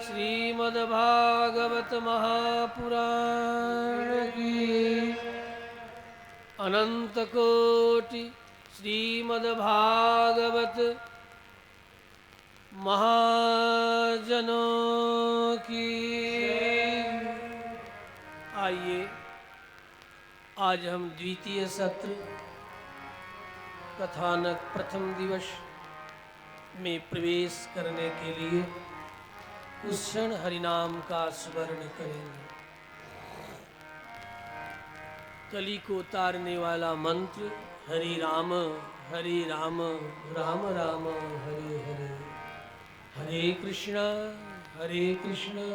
श्रीमद्भागवत महापुराण की अनंत कोटि श्रीमद्भागवत महाजनों की। आइए आज हम द्वितीय सत्र कथानक प्रथम दिवस में प्रवेश करने के लिए उस क्षण हरिनाम का स्मरण करेंगे। कली को तारने वाला मंत्र हरि राम राम राम हरे हरे, हरे कृष्णा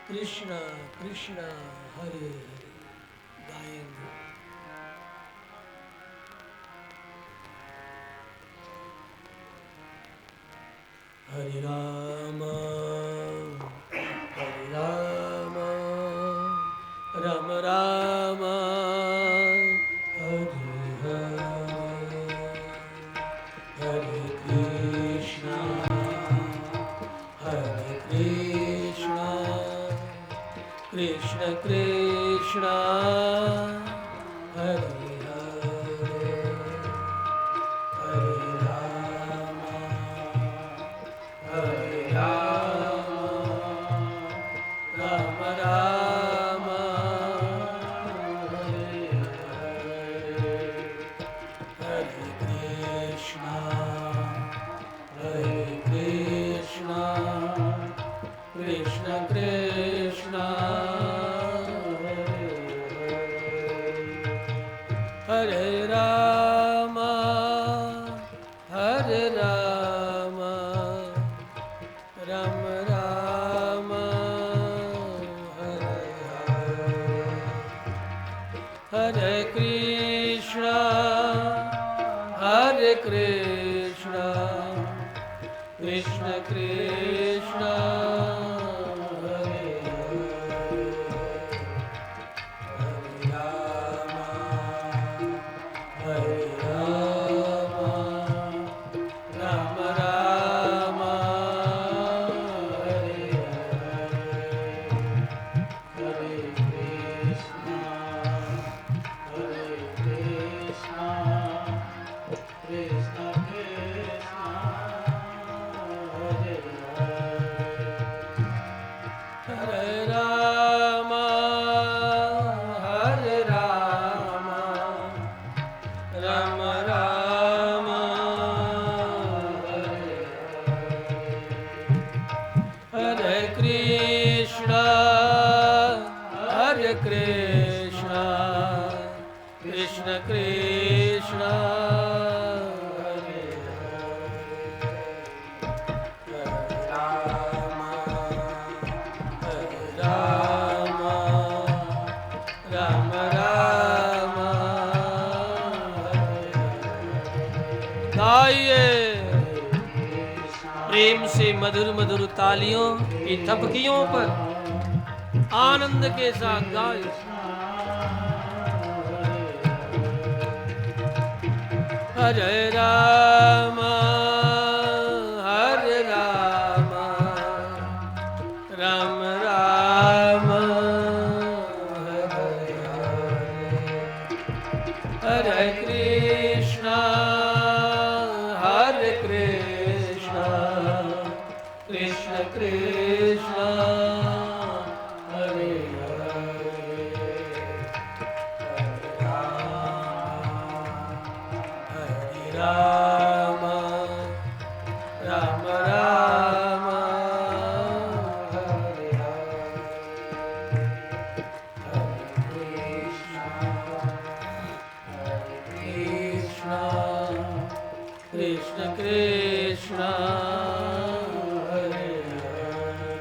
कृष्ण कृष्ण हरे हरे गाएंगे। हरे राम राम राम हरे हरे, हरे कृष्णा कृष्ण कृष्ण हरे हरे, हरे राम राम राम हरे हरे, हरे कृष्णा कृष्ण कृष्ण हरे राम राम राम हरे हरे, हरे कृष्णा कृष्ण कृष्ण हरे हरे, हरे राम राम राम हरे हरे, हरे कृष्णा कृष्ण कृष्ण हरे हरे, हरे राम राम राम हरे हरे, हरे कृष्ण कृष्ण कृष्ण हरे हरे, हरे राम राम राम हरे हरे। गाइए प्रेम से मधुर मधुर तालियों की थपकियों पर आनंद के साथ गाइए। हरे राम राम राम हरे हरे, हरे कृष्णा कृष्ण कृष्ण हरे हरे, हरे राम राम हरे हरे, हरे कृष्ण कृष्ण कृष्ण हरे हरे,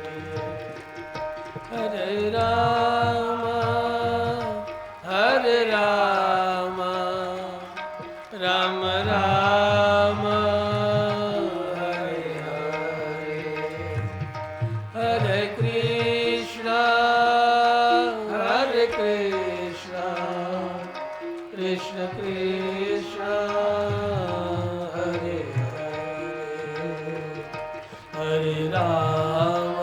हरे राम राम राम हरे हरे, हरे कृष्ण कृष्ण कृष्ण हरे हरे, हरे राम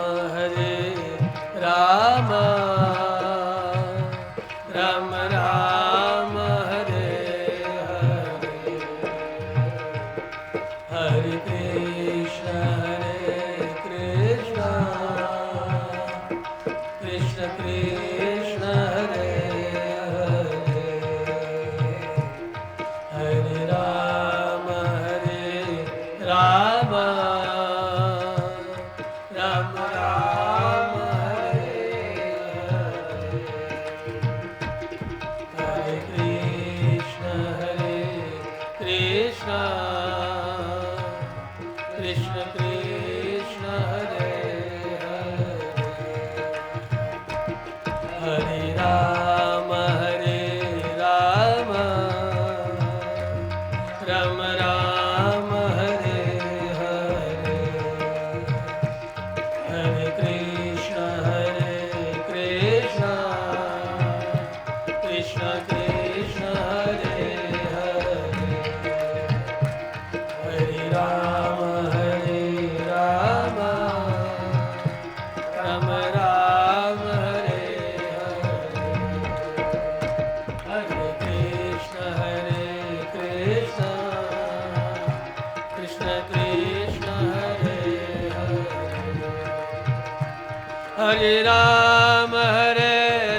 हरे राम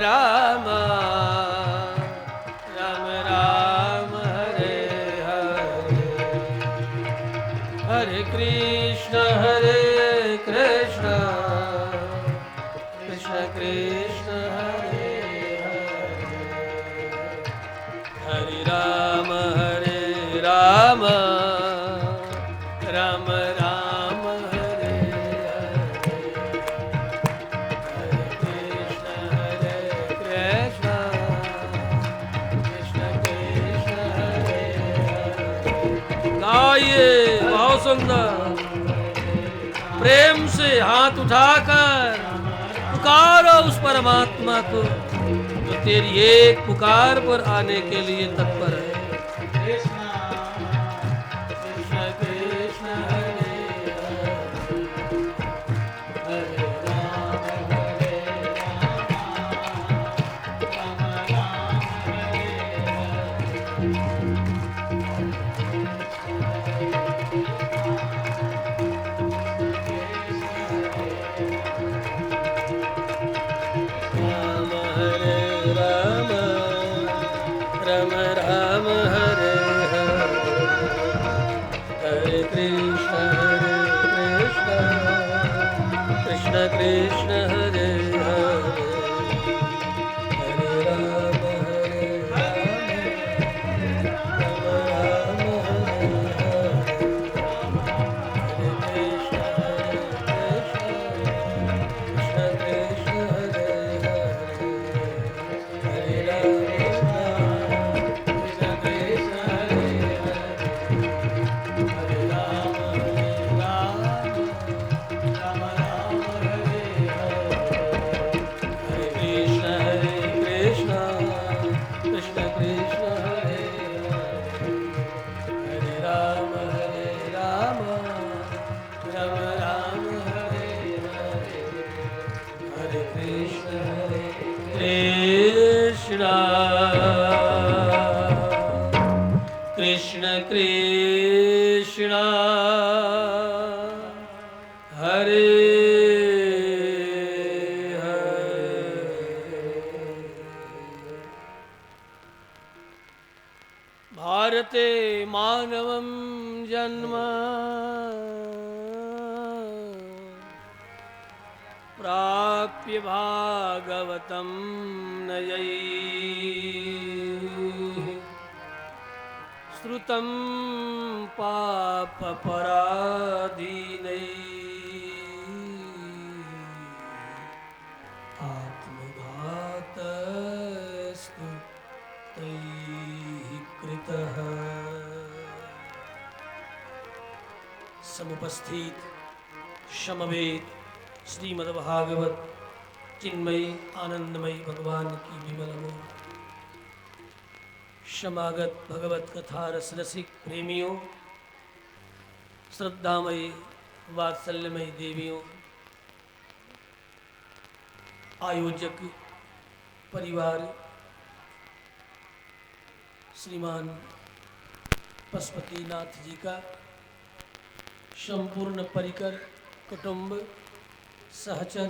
राम राम हरे हरे, हरे कृष्ण कृष्ण कृष्ण हरे हरे, हरे राम राम राम हरे हरे, हरे कृष्ण कृष्ण कृष्ण हरे हरे। गाइए बहुत सुंदर, प्रेम से हाथ उठाकर पुकारो उस परमात्मा को जो तेरी एक पुकार पर आने के लिए तत्पर है। कृष्ण कृष्ण हरे हरे, हरे राम राम हरे राम राम हरे हरे, हरे कृष्ण कृष्ण कृष्ण हरे हरे, हरे राम राम हरे हरे, हरे कृष्ण कृष्ण हरे हरे, हरे राम कृष्ण कृष्ण हरे हरे। भारते मानवं जन्म प्राप्य भागवतं नयैः, श्रुतं पापपराधीनैः, आत्मघातस्तु तैः कृतः। समुपस्थित समवेत श्रीमद्भागवत चिन्मयी आनंदमयी भगवान की विमल मूर्ति, समागत भगवत कथा रस रसिक प्रेमियों, श्रद्धामयी वात्सल्यमयी देवियों, आयोजक परिवार, श्रीमान पशुपतिनाथ जी का संपूर्ण परिकर कुटुंब, सहचर,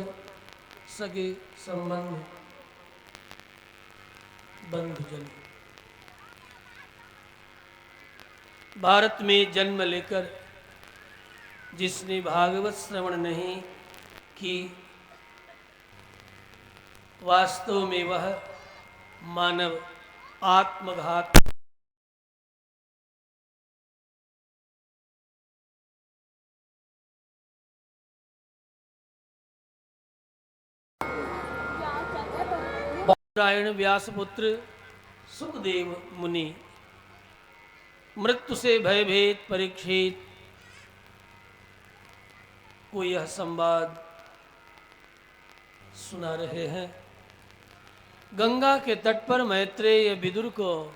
सगे संबंध, बंधुजन, भारत में जन्म लेकर जिसने भागवत श्रवण नहीं की, वास्तव में वह मानव आत्मघात नारायण व्यासपुत्र सुखदेव मुनि मृत्यु से भयभीत परीक्षित को यह संवाद सुना रहे हैं। गंगा के तट पर मैत्रेय विदुर को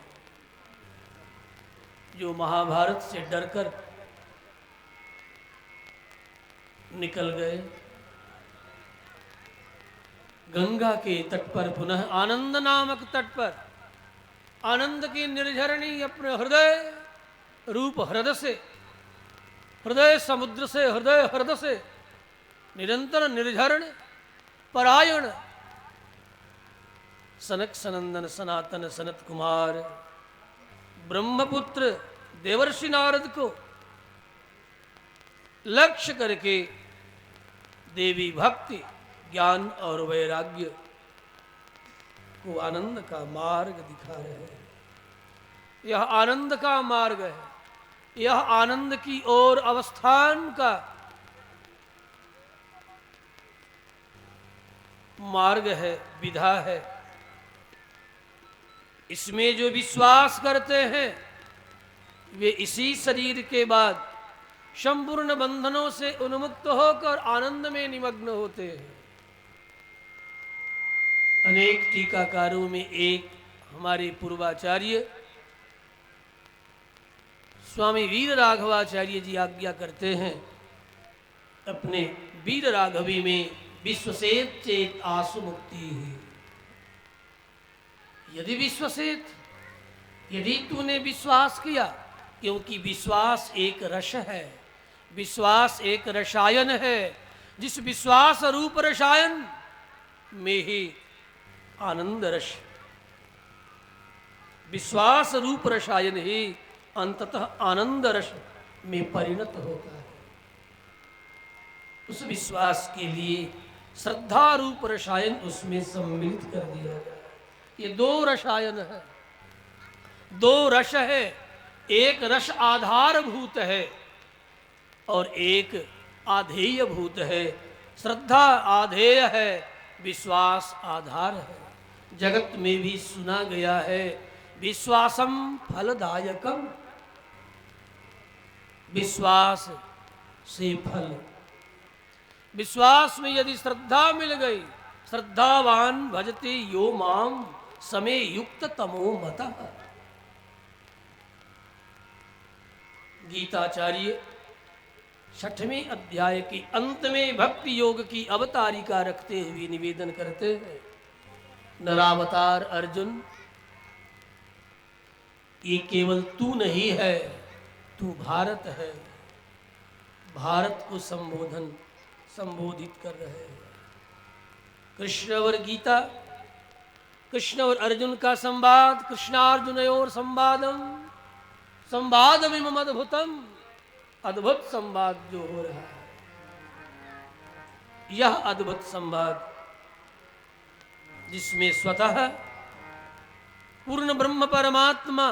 जो महाभारत से डरकर निकल गए, गंगा के तट पर पुनः आनंद नामक तट पर आनंद की निर्झरणी अपने हृदय रूप हृदय समुद्र से हृदय से निरंतर निर्झरण परायण सनक सनंदन सनातन सनत कुमार ब्रह्मपुत्र देवर्षि नारद को लक्ष्य करके देवी भक्ति ज्ञान और वैराग्य को आनंद का मार्ग दिखा रहे हैं। यह आनंद का मार्ग है, यह आनंद की ओर अवस्थान का मार्ग है, विधा है। इसमें जो विश्वास करते हैं वे इसी शरीर के बाद संपूर्ण बंधनों से उन्मुक्त होकर आनंद में निमग्न होते हैं। अनेक टीकाकारों में एक हमारे पूर्वाचार्य स्वामी वीर राघवाचार्य जी आज्ञा करते हैं अपने वीर राघवी में विश्वसेत चेत आसु मुक्ति है। यदि विश्वसेत, यदि तूने विश्वास किया, क्योंकि विश्वास एक रस है, विश्वास एक रसायन है, जिस विश्वास रूप रसायन में ही आनंद रस, विश्वास रूप रसायन ही अंततः आनंद रस में परिणत होता है। उस विश्वास के लिए श्रद्धा रूप रसायन उसमें सम्मिलित कर दिया गया। ये दो रसायन है, दो रस है, एक रस आधारभूत है और एक आधेय भूत है। श्रद्धा आधेय है, विश्वास आधार है। जगत में भी सुना गया है विश्वासम फलदायकम, विश्वास से फल। विश्वास में यदि श्रद्धा मिल गई, श्रद्धावान भजते यो माम समय युक्त तमो मतः। गीताचार्य 6वें अध्याय के अंत में भक्ति योग की अवतारिका रखते हुए निवेदन करते हैं, नरावतार अर्जुन, ये केवल तू नहीं है, तू भारत है। भारत को संबोधित कर रहे हैं। कृष्ण और गीता, कृष्ण और अर्जुन का संवाद, कृष्णार्जुनयोर संवादम संवादमिमम अद्भुतम, अद्भुत संवाद जो हो रहा है, यह अद्भुत संवाद जिसमें स्वतः पूर्ण ब्रह्म परमात्मा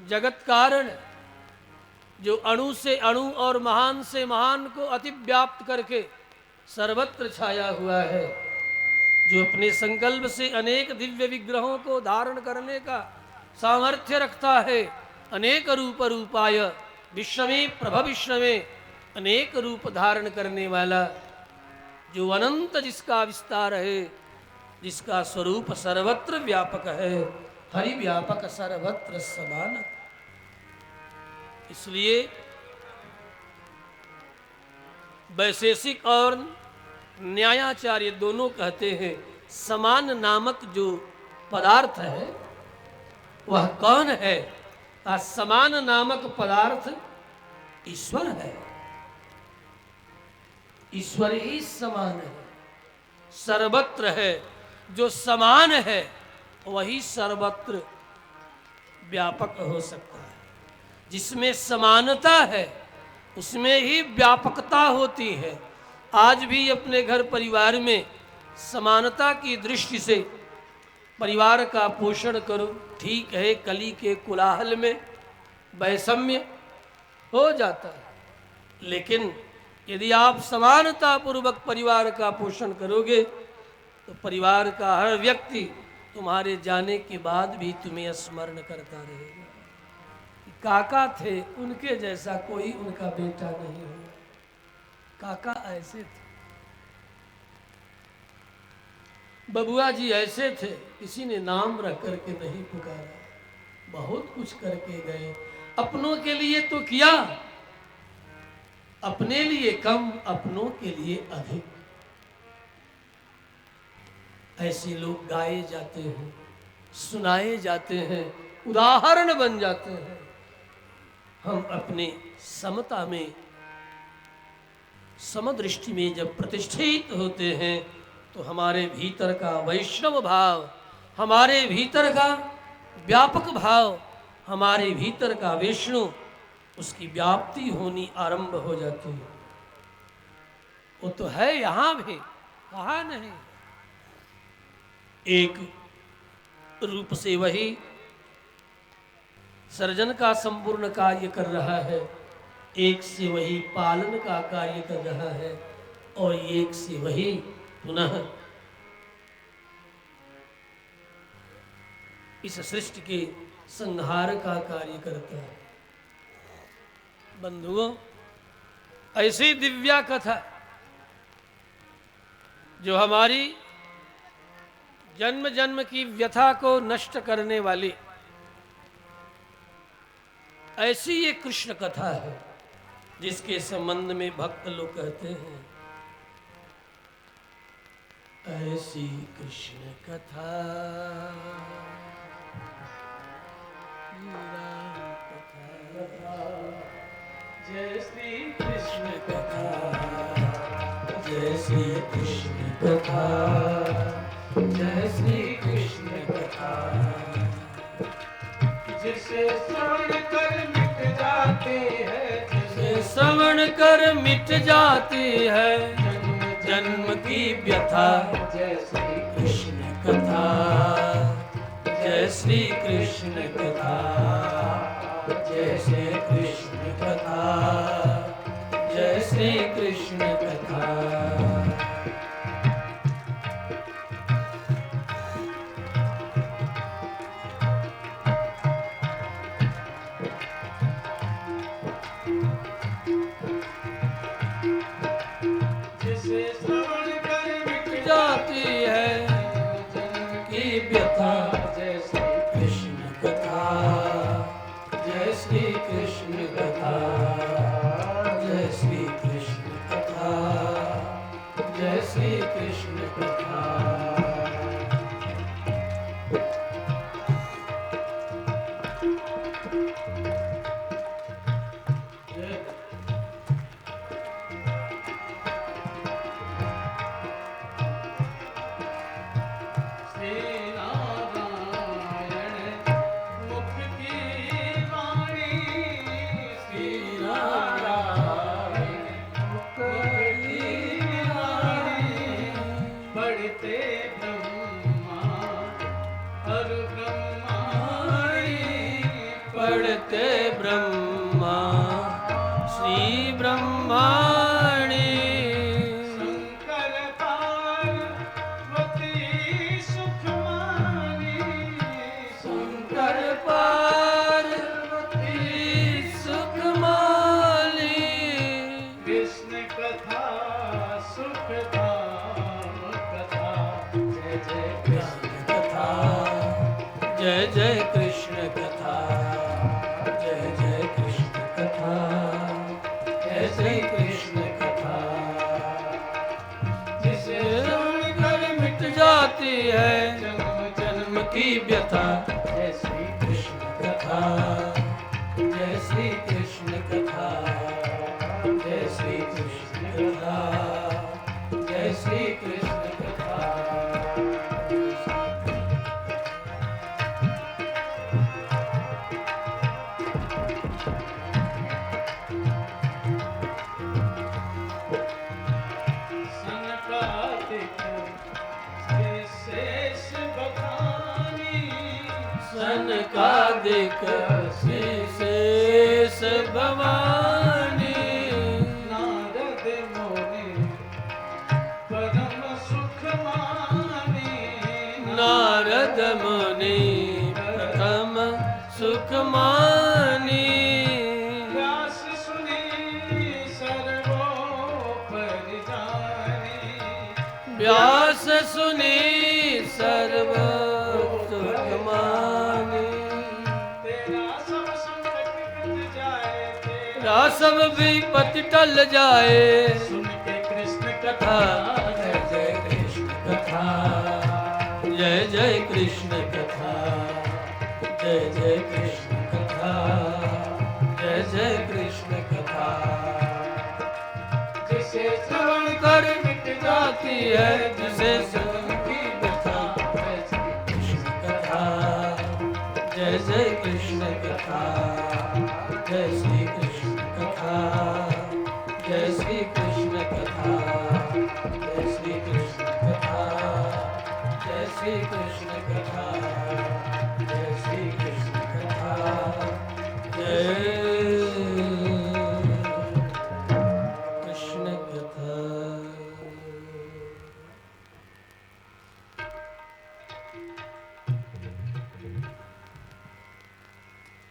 जगत कारण, जो अणु से अणु और महान से महान को अतिव्याप्त करके सर्वत्र छाया हुआ है, जो अपने संकल्प से अनेक दिव्य विग्रहों को धारण करने का सामर्थ्य रखता है, अनेक रूप रूपाय विश्व में प्रभविष्व में अनेक रूप धारण करने वाला, जो अनंत जिसका विस्तार है, जिसका स्वरूप सर्वत्र व्यापक है, हरि व्यापक सर्वत्र समान। इसलिए वैशेषिक और न्यायाचार्य दोनों कहते हैं समान नामक जो पदार्थ है वह कौन है? समान नामक पदार्थ ईश्वर है। ईश्वर ही समान है, सर्वत्र है। जो समान है वही सर्वत्र व्यापक हो सकता है। जिसमें समानता है उसमें ही व्यापकता होती है। आज भी अपने घर परिवार में समानता की दृष्टि से परिवार का पोषण करो, ठीक है, कली के कोलाहल में वैषम्य हो जाता है, लेकिन यदि आप समानता पूर्वक परिवार का पोषण करोगे तो परिवार का हर व्यक्ति तुम्हारे जाने के बाद भी तुम्हें स्मरण करता रहेगा। काका थे, उनके जैसा कोई उनका बेटा नहीं हुआ। काका ऐसे थे, बबुआ जी ऐसे थे, किसी ने नाम रख करके नहीं पुकारा, बहुत कुछ करके गए। अपनों के लिए तो किया, अपने लिए कम, अपनों के लिए अधिक। ऐसे लोग गाए जाते हैं, सुनाए जाते हैं, उदाहरण बन जाते हैं। हम अपने समता में, समदृष्टि में जब प्रतिष्ठित होते हैं तो हमारे भीतर का वैष्णव भाव, हमारे भीतर का व्यापक भाव, हमारे भीतर का विष्णु, उसकी व्याप्ति होनी आरंभ हो जाती है। वो तो है यहाँ भी, कहाँ नहीं। एक रूप से वही सर्जन का संपूर्ण कार्य कर रहा है, एक से वही पालन का कार्य कर रहा है, और एक से वही पुनः इस सृष्टि के संहार का कार्य करता है। बंधुओं, ऐसी दिव्या कथा जो हमारी जन्म जन्म की व्यथा को नष्ट करने वाली, ऐसी ये कृष्ण कथा है जिसके संबंध में भक्त लोग कहते हैं, ऐसी कृष्ण कथा जय श्री कृष्ण कथा, जय श्री कृष्ण कथा, जय श्री कृष्ण कथा। जिसे श्रवण कर मिट जाती है, जिसे श्रवण कर मिट जाती है जन्म की व्यथा। जय श्री कृष्ण कथा, जय श्री कृष्ण कथा, जय श्री कृष्ण कथा, जय श्री कृष्ण कथा। पढ़ते ब्रह्मा श्री ब्रह्माणी, शंकर पार्वती सुखमानी, शंकर पार्वती सुखमानी। कृष्ण कथा सुखधाम कथा, जय जय कृष्ण कथा, जय जय कृष्ण कथा, जय जय कृष्ण कथा, जय जय कृष्ण कथा। जिसे श्रवण कर मिट जाती है जन्म जन्म की व्यथा। जय श्री कृष्ण कथा, जय श्री कृष्ण कथा, जय श्री कृष्ण कथा, जय श्री कृष्ण कथा। सनकादिक शेष भवानी, नारद मुनि परम सुख मानी, नारद मुनि प्रथम सुख मानी। व्यास सुनी सर्वोपरि जानी, व्यास सुनी सर्व सुख मानी। तेरा सब विपत्ति टल जाए, सुन के कृष्ण कथा। जय जय कृष्ण कथा, जय जय कृष्ण कथा, जय जय कृष्ण कथा, जय जय कृष्ण कथा। जिसे श्रवण कर मिट जाती है, जिसे श्री कृष्ण कथा, जय श्री कृष्ण कथा, जय कृष्ण कथा।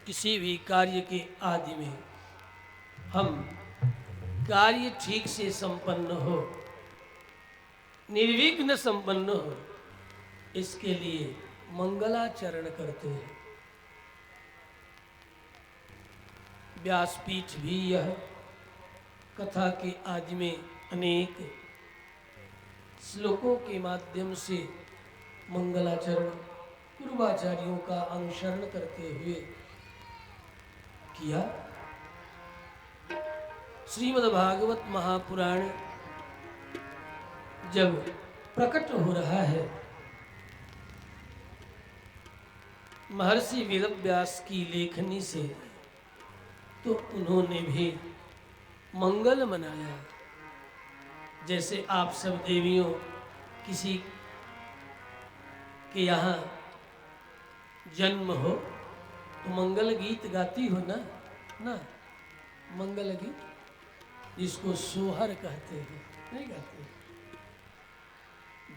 किसी भी कार्य के आदि में हम कार्य ठीक से संपन्न हो, निर्विघ्न संपन्न हो, इसके लिए मंगलाचरण करते हैं। व्यासपीठ भी यह कथा के आदि में अनेक श्लोकों के माध्यम से मंगलाचरण पूर्वाचार्यों का अनुसरण करते हुए किया। श्रीमद्भागवत महापुराण जब प्रकट हो रहा है, महर्षि वेदव्यास की लेखनी से, तो उन्होंने भी मंगल मनाया। जैसे आप सब देवियों किसी के यहाँ जन्म हो तो मंगल गीत गाती हो ना, मंगल गीत जिसको सोहर कहते हैं, नहीं गाते?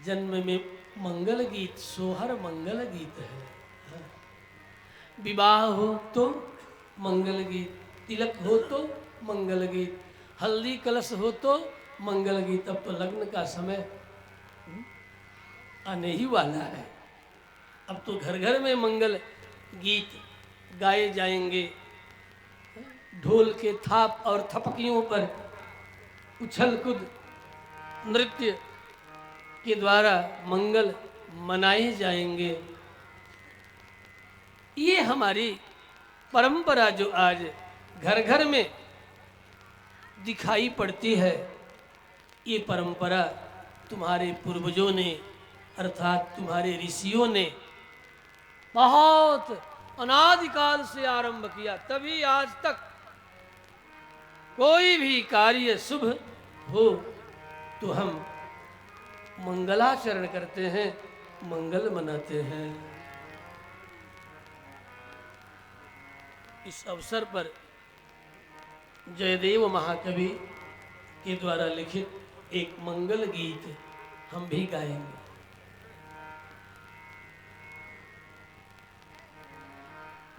जन्म में मंगल गीत, सोहर मंगल गीत है। हाँ। विवाह हो तो मंगल गीत, तिलक हो तो मंगल गीत, हल्दी कलश हो तो मंगल गीत। अब तो लग्न का समय आने ही वाला है। अब तो घर घर में मंगल गीत गाए जाएंगे। ढोल के थाप और थपकियों पर उछल कूद नृत्य के द्वारा मंगल मनाए जाएंगे। ये हमारी परंपरा जो आज घर घर में दिखाई पड़ती है, ये परंपरा तुम्हारे पूर्वजों ने अर्थात तुम्हारे ऋषियों ने बहुत अनादिकाल से आरंभ किया। तभी आज तक कोई भी कार्य शुभ हो तो हम मंगलाचरण करते हैं, मंगल मनाते हैं। इस अवसर पर जयदेव महाकवि के द्वारा लिखित एक मंगल गीत हम भी गाएंगे।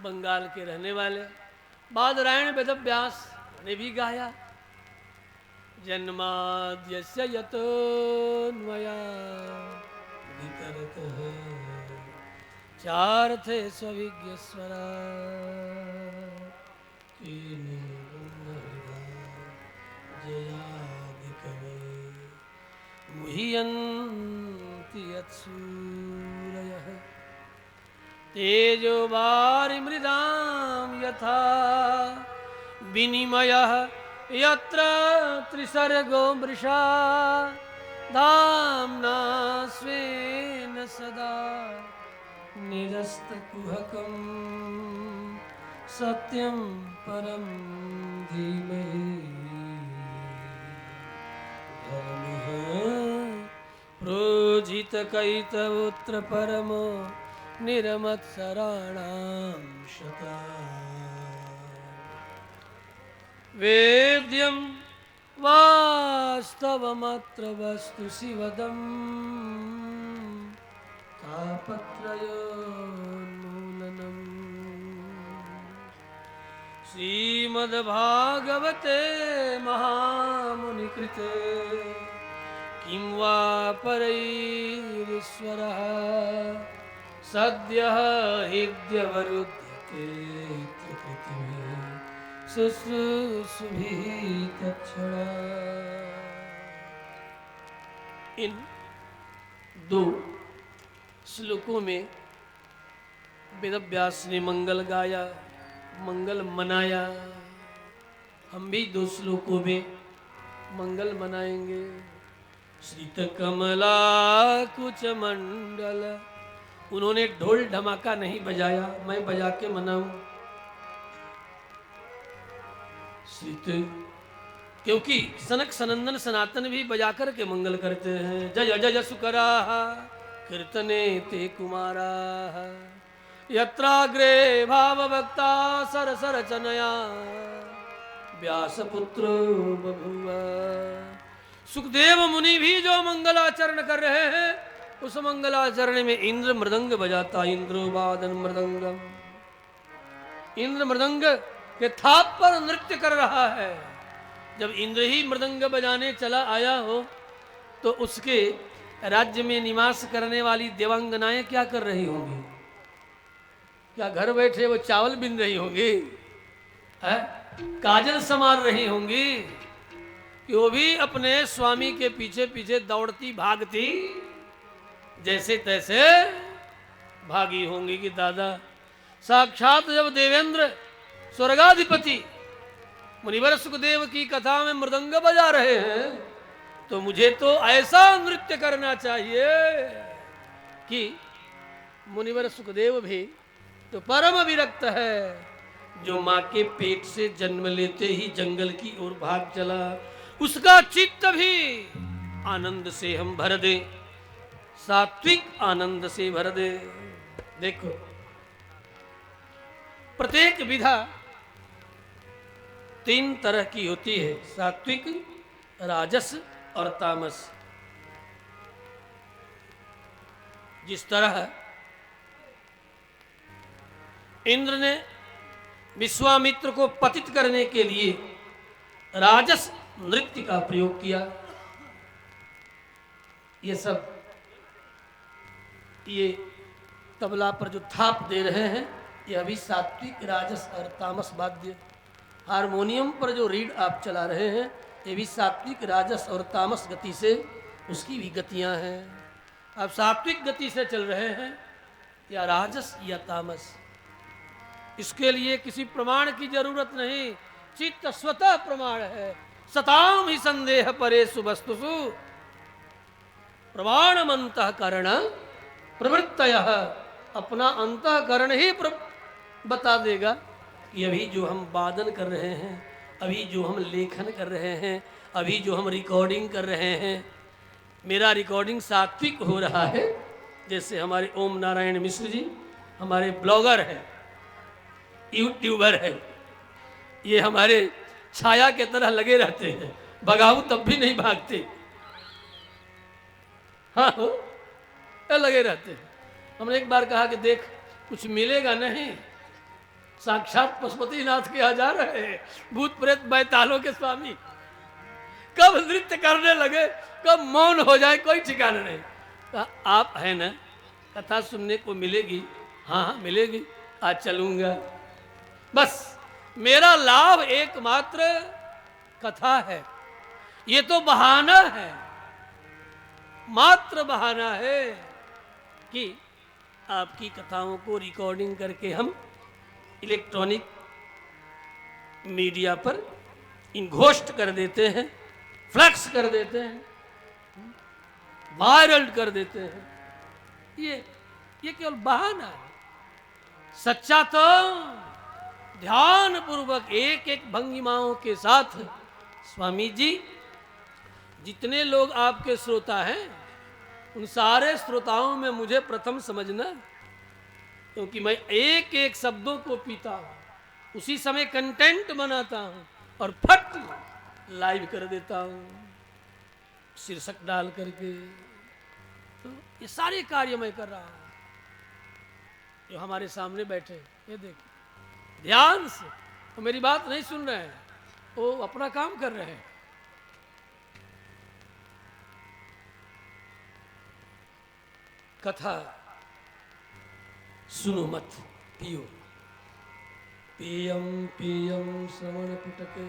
बंगाल के रहने वाले बादरायण वेदव्यास ने भी गाया। जन्माद्यस्य यतोऽन्वयादितरतः चार्थे स्वविज्ञस्वरा तेने जयादिकवे मुह्यन्ति यत्सूरयः तेजो वारिमृदां यथा विनिमयः यत्र त्रिसर्गो मृषा धाम्ना स्वेन सदा निरस्तकुहकं सत्यं परं धीमहि धर्मः प्रोजितकैतवोऽत्र परमो निरमत्सराणां शता वेद्यं वास्तवमत्र वस्तु शिवदं तापत्रयोन्मूलनम् श्रीमद्भागवते महामुनिकृते किं वा परैरीश्वरः सद्यः हृद्यवरुध्यते त्रिकृतिभिः शुश्रूषुभिः तत्क्षणा। इन दो श्लोकों में वेदव्यास ने मंगल गाया, मंगल मनाया। हम भी दो श्लोकों में मंगल मनाएंगे। श्रित कमला कुच मंडल, उन्होंने ढोल ढमाका नहीं बजाया, मैं बजा के मनाऊं। श्रित, क्योंकि सनक सनंदन सनातन भी बजा कर के मंगल करते हैं। जय जय सुकरा कीर्तने ते कुमारा यत्राग्रे भावभक्ता सरसरचनया व्यासपुत्रो बभूव। सुखदेव मुनि भी जो मंगलाचरण कर रहे हैं, उस मंगलाचरण में इंद्र मृदंग बजाता, इंद्रो वादन मृदंगम। इंद्र मृदंग के थाप पर नृत्य कर रहा है। जब इंद्र ही मृदंग बजाने चला आया हो तो उसके राज्य में निवास करने वाली देवांगनाएं क्या कर रही होंगी? क्या घर बैठे वो चावल बिन रही होंगी, काजल संवार रही होंगी, कि वो भी अपने स्वामी के पीछे पीछे दौड़ती भागती जैसे तैसे भागी होंगी? कि दादा साक्षात जब देवेंद्र स्वर्गाधिपति मुनिवर सुखदेव की कथा में मृदंग बजा रहे हैं, तो मुझे तो ऐसा नृत्य करना चाहिए कि मुनिवर सुखदेव भी तो परम विरक्त है, जो माँ के पेट से जन्म लेते ही जंगल की ओर भाग चला, उसका चित्त भी आनंद से हम भर दे, सात्विक आनंद से भर दे। देखो, प्रत्येक विधा 3 तरह की होती है, सात्विक, राजस और तामस। जिस तरह इंद्र ने विश्वामित्र को पतित करने के लिए राजस नृत्य का प्रयोग किया, ये तबला पर जो थाप दे रहे हैं, ये अभी सात्विक, राजस और तामस वाद्य। हारमोनियम पर जो रीड आप चला रहे हैं, ये भी सात्विक, राजस और तामस गति से उसकी भी गतियां हैं। आप सात्विक गति से चल रहे हैं या राजस या तामस, इसके लिए किसी प्रमाण की जरूरत नहीं, चित्त स्वतः प्रमाण है। सताम ही संदेह परेषु वस्तुषु प्रमाणम अंतःकरण प्रवृत्तयः। अपना अंतःकरण ही बता देगा कि अभी जो हम वादन कर रहे हैं, अभी जो हम लेखन कर रहे हैं, अभी जो हम रिकॉर्डिंग कर रहे हैं, मेरा रिकॉर्डिंग सात्विक हो रहा है। जैसे हमारे ओम नारायण मिश्र जी हमारे ब्लॉगर हैं, यूट्यूबर है, ये हमारे छाया के तरह लगे रहते हैं, भगाऊ तब भी नहीं भागते। हाँ हो, लगे रहते हैं। हमने एक बार कहा कि देख कुछ मिलेगा नहीं, साक्षात पशुपतिनाथ के यहाँ जा रहे हैं, भूत प्रेत बैतालों के स्वामी। कब नृत्य करने लगे, कब मौन हो जाए, कोई ठिकाना नहीं। कहा आप है ना, कथा सुनने को मिलेगी? हाँ हाँ मिलेगी, आज चलूंगा। बस मेरा लाभ एकमात्र कथा है, ये तो बहाना है, मात्र बहाना है कि आपकी कथाओं को रिकॉर्डिंग करके हम इलेक्ट्रॉनिक मीडिया पर इनघोस्ट कर देते हैं, फ्लैक्स कर देते हैं, वायरल कर देते हैं। ये केवल बहाना है। सच्चा तो ध्यान पूर्वक एक एक भंगिमाओं के साथ, स्वामी जी जितने लोग आपके श्रोता हैं, उन सारे श्रोताओं में मुझे प्रथम समझना, क्योंकि मैं एक एक शब्दों को पीता हूँ, उसी समय कंटेंट बनाता हूँ और फट लाइव कर देता हूँ शीर्षक डाल करके। तो ये सारे कार्य मैं कर रहा हूँ। जो हमारे सामने बैठे ये देखिए ध्यान से, वो मेरी बात नहीं सुन रहे हैं, वो अपना काम कर रहे हैं। कथा सुनो मत, पियो। पियम पियम श्रवण पुटके।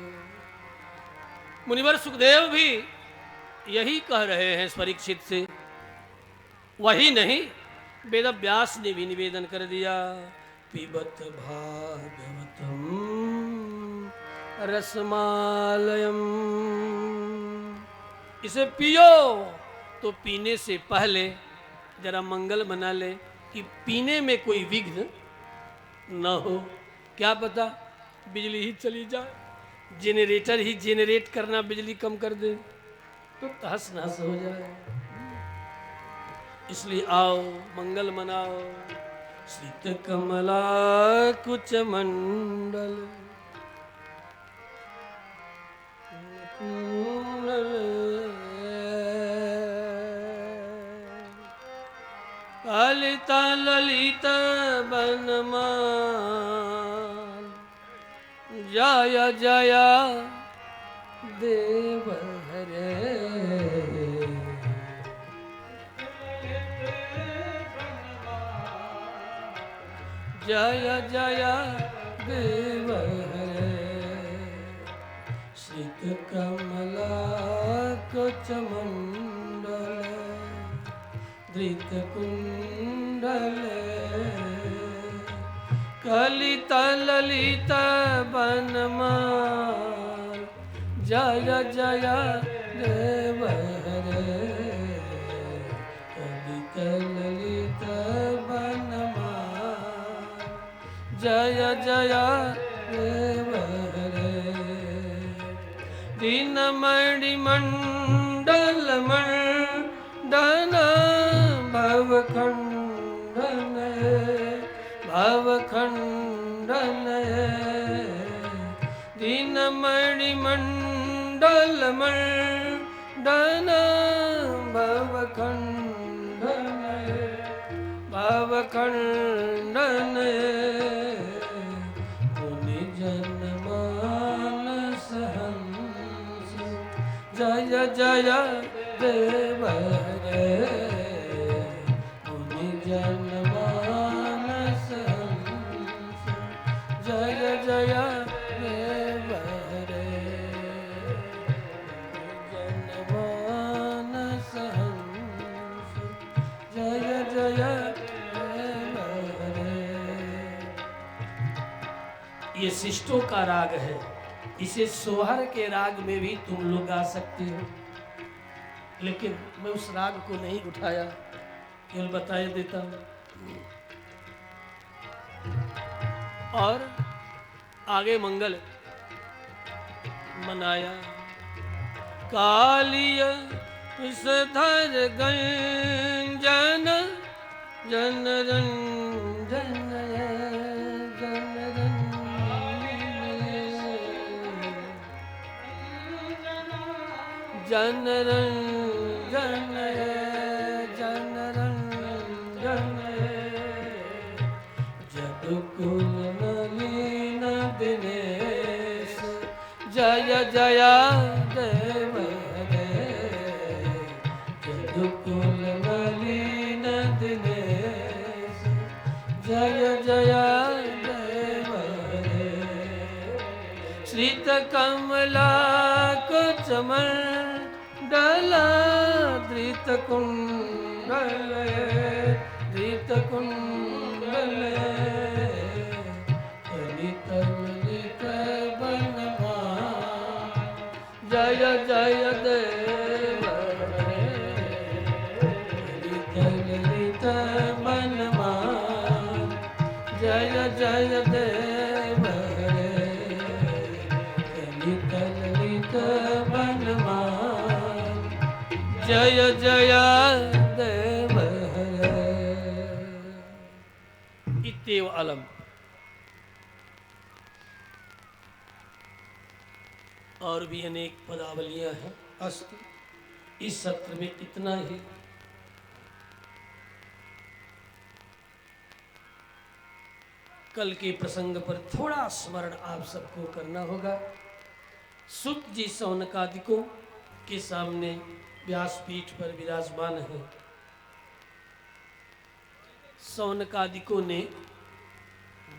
मुनिवर सुखदेव भी यही कह रहे हैं परीक्षित से। वही नहीं, वेद व्यास ने भी निवेदन कर दिया, पिबत भागवतम रसमालयम। इसे पियो तो पीने से पहले जरा मंगल बना ले कि पीने में कोई विघ्न न हो। क्या पता बिजली ही चली जाए, जेनरेटर ही जेनरेट करना बिजली कम कर दे तो तहस नहस हो जाए। इसलिए आओ मंगल मनाओ। श्रित कमला कुच मंडल ललिता ललित बनमान जय जय देव हरे। जय जय देव हरे। श्रित कमला कुच मंडल धृत कुंडल कलित ललित बनमाल जय जय देव हरे। कलित ललित बनमाल जय जय देव हरे। दीनमणि मंडल मंडन भवखंडन भवखंडन दीनमणि मंडल मंडन भवखंडन भवखंडन मुनि जनमानस हंस जय जय देव हरे। मुनि जनमानस हंस जय जय देव हरे। जनमानस हंस जय जय देव हरे। ये शिष्टों का राग है। इसे सोहर के राग में भी तुम लोग गा सकते हो, लेकिन मैं उस राग को नहीं उठाया, केवल बताए देता हूं। और आगे मंगल मनाया। कालिय विषधर गंजन जन रंजन जन रंजन जन रंजन जदुकुल नलिन दिनेश जय जय देव हरे। जदुकुल नलिन दिनेश जय जय देव हरे। श्रित कमला कुच मंडल धृत कुंडल धृत कुंडल कलित ललित बनमान जय जय देव हरे। कलित ललित बनमान जय जय देव हरे। कलित ललित बनमान जय जय देव हरे। इत्येव अलम। और भी अनेक पदावलियां हैं। अस्तु, इस सत्र में इतना ही। कल के प्रसंग पर थोड़ा स्मरण आप सबको करना होगा। सुत जी सौनकादिकों के सामने व्यासपीठ पर विराजमान है। सौनकादिकों ने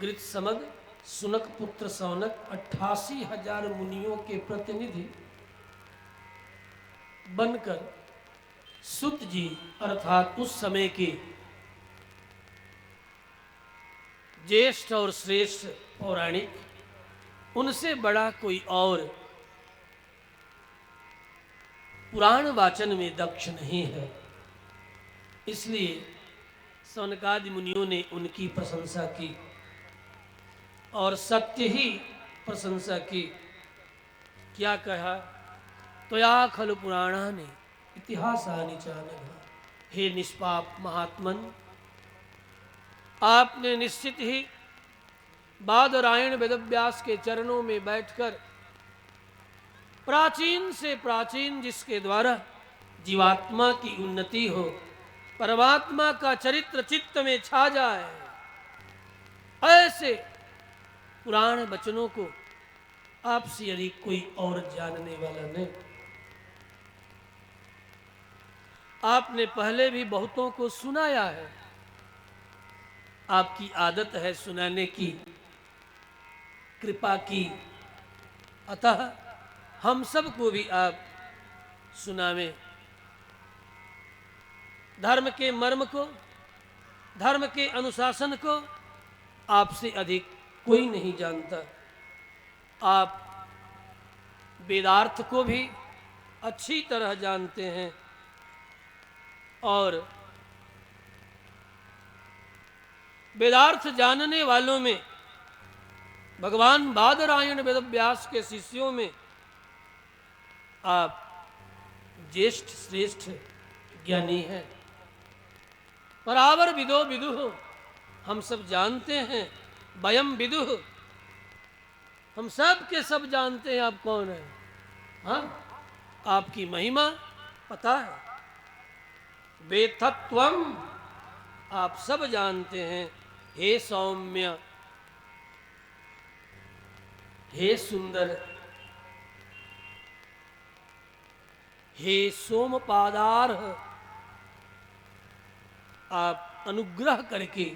गृत समद सुनक पुत्र सौनक 88,000 मुनियों के प्रतिनिधि बनकर सुत जी अर्थात उस समय के ज्येष्ठ और श्रेष्ठ पौराणिक, उनसे बड़ा कोई और पुराण वाचन में दक्ष नहीं है। इसलिए सौनकादि मुनियों ने उनकी प्रशंसा की और सत्य ही प्रशंसा की। क्या कहा? त्वया खलु पुराणानि इतिहासानि च नघ हे निष्पाप महात्मन, आपने निश्चित ही बादरायण वेदव्यास के चरणों में बैठकर प्राचीन से प्राचीन, जिसके द्वारा जीवात्मा की उन्नति हो, परमात्मा का चरित्र चित्त में छा जाए, ऐसे पुराण वचनों को आपसे अधिक कोई और जानने वाला नहीं। आपने पहले भी बहुतों को सुनाया है, आपकी आदत है सुनाने की, कृपा की, अतः हम सबको भी आप सुनावें। धर्म के मर्म को, धर्म के अनुशासन को आपसे अधिक कोई नहीं जानता। आप वेदार्थ को भी अच्छी तरह जानते हैं और वेदार्थ जानने वालों में भगवान बादरायण वेदव्यास के शिष्यों में आप ज्येष्ठ श्रेष्ठ ज्ञानी हैं। परावर विदो विदुः, हम सब जानते हैं, वयम विदुः, हम सब के सब जानते हैं आप कौन हैं। हाँ, आपकी महिमा पता है, वेत्थत्वम, आप सब जानते हैं। हे सौम्य, हे सुंदर, हे सोमपादार्ह, आप अनुग्रह करके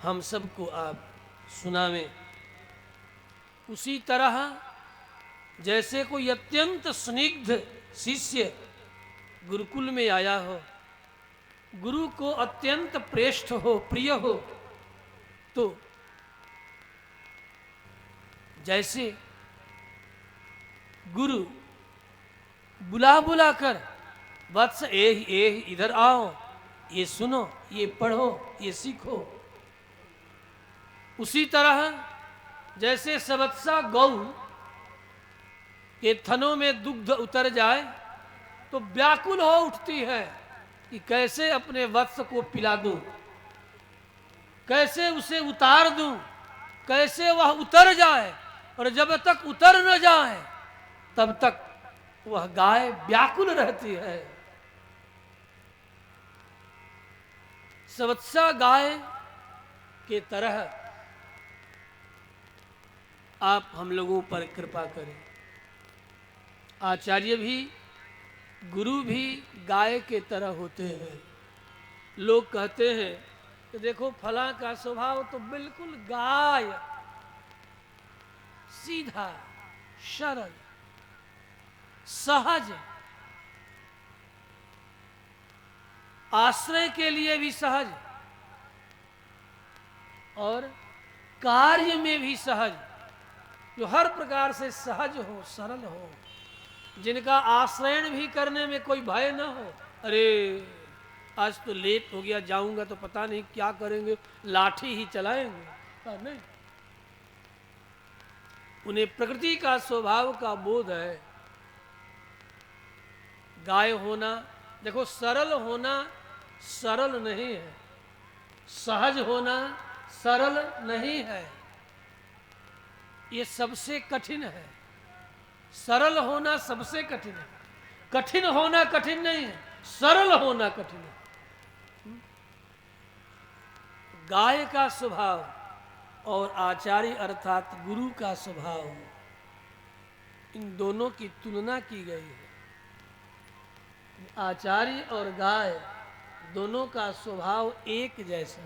हम सबको आप सुनावें। उसी तरह जैसे कोई अत्यंत स्निग्ध शिष्य गुरुकुल में आया हो, गुरु को अत्यंत प्रेष्ठ हो, प्रिय हो, तो जैसे गुरु बुला बुला कर, वत्स एह इधर आओ, ये सुनो, ये पढ़ो, ये सीखो, उसी तरह जैसे सवत्सा गौ के थनों में दुग्ध उतर जाए तो व्याकुल हो उठती है कि कैसे अपने वत्स को पिला दूं, कैसे उसे उतार दूं, कैसे वह उतर जाए, और जब तक उतर न जाए तब तक वह गाय व्याकुल रहती है। सवत्सा गाय के तरह आप हम लोगों पर कृपा करें। आचार्य भी, गुरु भी गाय के तरह होते हैं। लोग कहते हैं कि देखो फला का स्वभाव तो बिल्कुल गाय, सीधा, सरल, सहज, आश्रय के लिए भी सहज और कार्य में भी सहज, जो हर प्रकार से सहज हो, सरल हो, जिनका आश्रयण भी करने में कोई भय न हो। अरे आज तो लेट हो गया, जाऊंगा तो पता नहीं क्या करेंगे, लाठी ही चलाएंगे, नहीं। उन्हें प्रकृति का स्वभाव का बोध है। गाय होना, देखो सरल होना सरल नहीं है, सहज होना सरल नहीं है, ये सबसे कठिन है। सरल होना सबसे कठिन है, कठिन होना कठिन नहीं है, सरल होना कठिन है। गाय का स्वभाव और आचार्य अर्थात गुरु का स्वभाव, इन दोनों की तुलना की गई है। आचार्य और गाय दोनों का स्वभाव एक जैसा।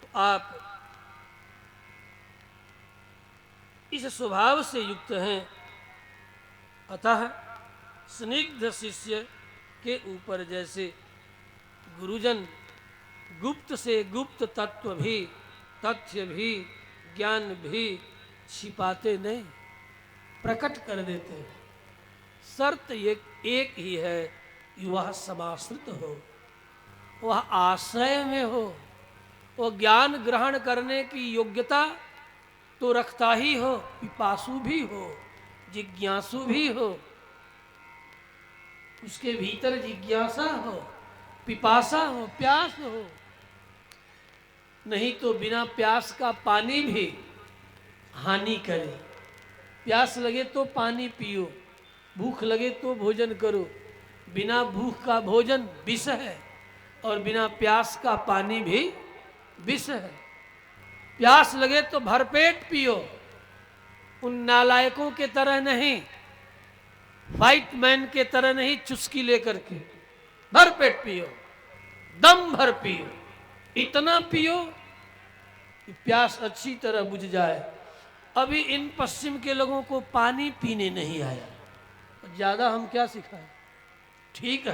तो आप इस स्वभाव से युक्त हैं, अतः स्निग्ध शिष्य के ऊपर जैसे गुरुजन गुप्त से गुप्त तत्व भी, तथ्य भी, ज्ञान भी छिपाते नहीं, प्रकट कर देते हैं। शर्त एक ही है कि वह समाश्रित हो, वह आश्रय में हो, वह ज्ञान ग्रहण करने की योग्यता तो रखता ही हो, पिपासु भी हो, जिज्ञासु भी हो। उसके भीतर जिज्ञासा हो, पिपासा हो, प्यास हो। नहीं तो बिना प्यास का पानी भी हानि करे। प्यास लगे तो पानी पियो, भूख लगे तो भोजन करो। बिना भूख का भोजन विष है और बिना प्यास का पानी भी विष है। प्यास लगे तो भरपेट पियो, उन नालायकों के तरह नहीं, फाइट मैन के तरह नहीं, चुस्की लेकर के भरपेट पियो, दम भर पियो, इतना पियो कि प्यास अच्छी तरह बुझ जाए। अभी इन पश्चिम के लोगों को पानी पीने नहीं आया, ज़्यादा हम क्या सिखाएं। ठीक है।